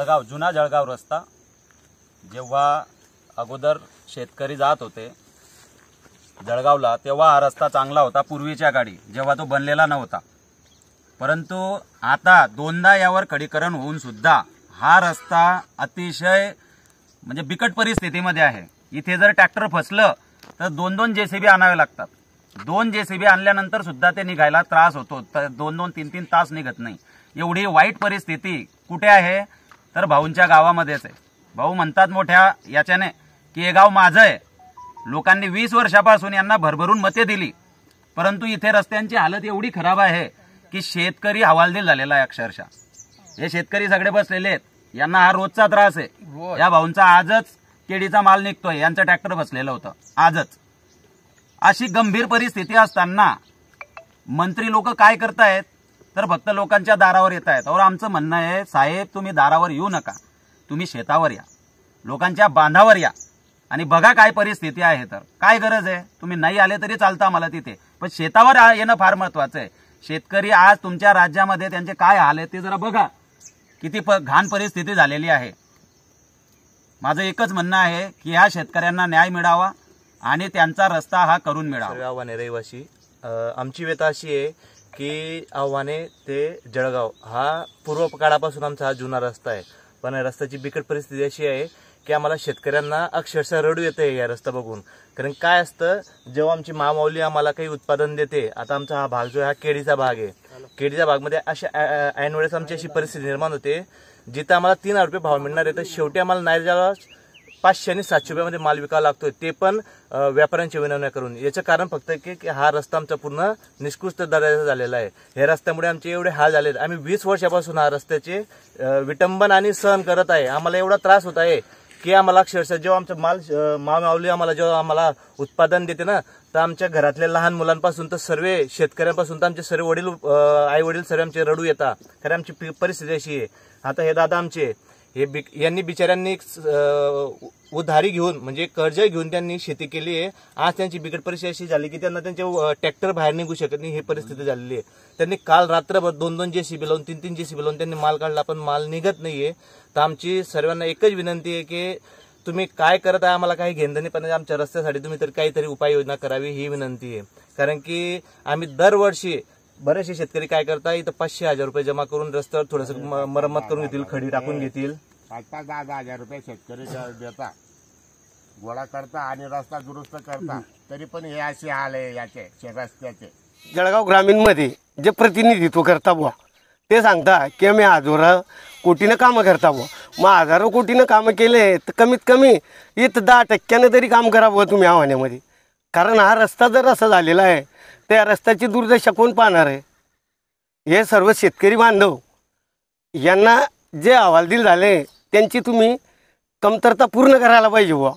जळगाव जुना जळगाव रस्ता जेव्हा अगोदर शेतकरी जात होते जळगावला तेव्हा हा रस्ता चांगला होता पूर्वीच्या काळी जेव्हा तो बनलेला नव्हता। परंतु आता दोनदा यावर खडीकरण होऊन सुद्धा हा रस्ता अतिशय म्हणजे बिकट परिस्थितीमध्ये आहे। इथे जर ट्रॅक्टर फसलं तर दोन दोन जेसीबी आणावे लागतात। दोन जेसीबी आणल्यानंतर सुद्धा ते निघायला त्रास होतो, तर दोन दोन तीन तीन तास निघत नाही। एवढी वाईट परिस्थिती कुठे आहे तर भाऊंच्या गावामध्येच आहे। भाऊ म्हणतात मोठ्या याच्याने की हे गाव माझं आहे। लोकांनी 20 वर्षापासून यांना भरभरून मते दिली, परंतु इथे रस्त्यांची हालत एवढी खराब आहे की शेतकरी हवालदिल झालेला आहे अक्षरशः। हे शेतकरी सगळे बसलेले आहेत, यांना हा रोजचा त्रास आहे। या भाऊंचा आजच केळीचा माल निघतोय, यांचं ट्रॅक्टर बसलेलं होतं आजच। अशी गंभीर परिस्थिती असताना मंत्री लोक काय करतायत तर फक्त लोकांच्या दारावर येत आहेत। और आमचं म्हणणं आहे साहेब तुम्ही दारावर येऊ नका, तुम्ही शेतावर या, लोकांच्या बांधावर या आणि बघा काय परिस्थिती आहे। तर काय गरज आहे, तुम्ही नाही आले तरी चालतं आम्हाला तिथे, पण शेतावर येणं फार महत्वाचं आहे। शेतकरी आज तुमच्या राज्यामध्ये त्यांचे काय हाल आहेत ते जरा बघा, किती घाण परिस्थिती झालेली आहे। माझं एकच म्हणणं आहे की ह्या शेतकऱ्यांना न्याय मिळावा आणि त्यांचा रस्ता हा करून मिळावा। आव्हाने रहिवासी आमची व्यथा अशी आहे की आव्हाने ते जळगाव हा पूर्व काळापासून आमचा हा जुना रस्ता आहे, पण रस्त्याची बिकट परिस्थिती अशी आहे की आम्हाला शेतकऱ्यांना अक्षरशः रडू येते या रस्ता बघून। कारण काय असतं, जेव्हा आमची महामाऊली आम्हाला काही उत्पादन देते, आता आमचा हा भाग जो आहे हा केळीचा भाग आहे, केळीच्या भागमध्ये अशा ऐन वेळेस आमची अशी परिस्थिती निर्माण होते जिथं आम्हाला 3,000 रुपये भाव मिळणार आहे, तर शेवटी आम्हाला नाईलाजाला 500 आणि 700 रुपयामध्ये माल विकावा लागतोय, ते पण व्यापाऱ्यांची विनवण्या करून। याचं कारण फक्त की हा रस्ता आमचा पूर्ण निकृष्ट दर्जाचा झालेला आहे। या रस्त्यामुळे आमचे एवढे हाल झालेत। आम्ही 20 वर्षापासून हा रस्त्याचे विटंबन आणि सहन करत आहे। आम्हाला एवढा त्रास होत आहे की आम्हाला अक्षरशः जेव्हा आमचा माल महामाऊली आम्हाला जेव्हा आम्हाला उत्पादन देते ना, तर आमच्या घरातल्या लहान मुलांपासून तर सर्व शेतकऱ्यांपासून तर आमचे सर्व वडील आई वडील सर्व आमचे रडू येतात, कारण आमची परिस्थिती अशी आहे। आता हे दादा आमचे यांनी बिचाऱ्यांनी उधारी घेऊन म्हणजे कर्ज घेऊन त्यांनी शेती केली आहे। आज त्यांची बिकट परिस्थिती अशी झाली की त्यांना त्यांचे ट्रॅक्टर बाहेर निघू शकत नाही, ही परिस्थिती झालेली आहे। त्यांनी काल रात्रभर 2-2 जेसीबी लावून 3-3 जेसीबी लावून त्यांनी माल काढला, पण माल निघत नाहीये। तर आमची सर्वांना एकच विनंती आहे की तुम्ही काय करत आहे आम्हाला काही घेणं नाही, पण आमच्या रस्त्यासाठी तुम्ही तर काहीतरी उपाययोजना करावी ही विनंती आहे। कारण की आम्ही दरवर्षी बरेचसे शेतकरी काय करतात, इथं 500-1000 रुपये जमा करून रस्त्यावर थोडंसं मरम्मत करून घेतील, खडी टाकून घेतील, 5-10 रुपये शेतकरी देता गोळा करता आणि रस्ता दुरुस्त करता, तरी पण हे असे हाल आहे याचे रस्त्याचे। जळगाव ग्रामीण मध्ये जे प्रतिनिधित्व करता बुवा ते सांगता की आम्ही 1000 कोटीनं कामं करता बुवा, मग 1000 कोटीनं कामं केले तर कमीत कमी इथं 10% तरी काम करा बुवा तुम्ही आव्हानामध्ये। कारण हा रस्ता जर असा झालेला आहे त्या रस्त्याची दुर्दशा कोण पाहणार आहे? हे सर्व शेतकरी बांधव यांना जे हवालदिल झाले त्यांची तुम्ही कमतरता पूर्ण करायला पाहिजे बुवा।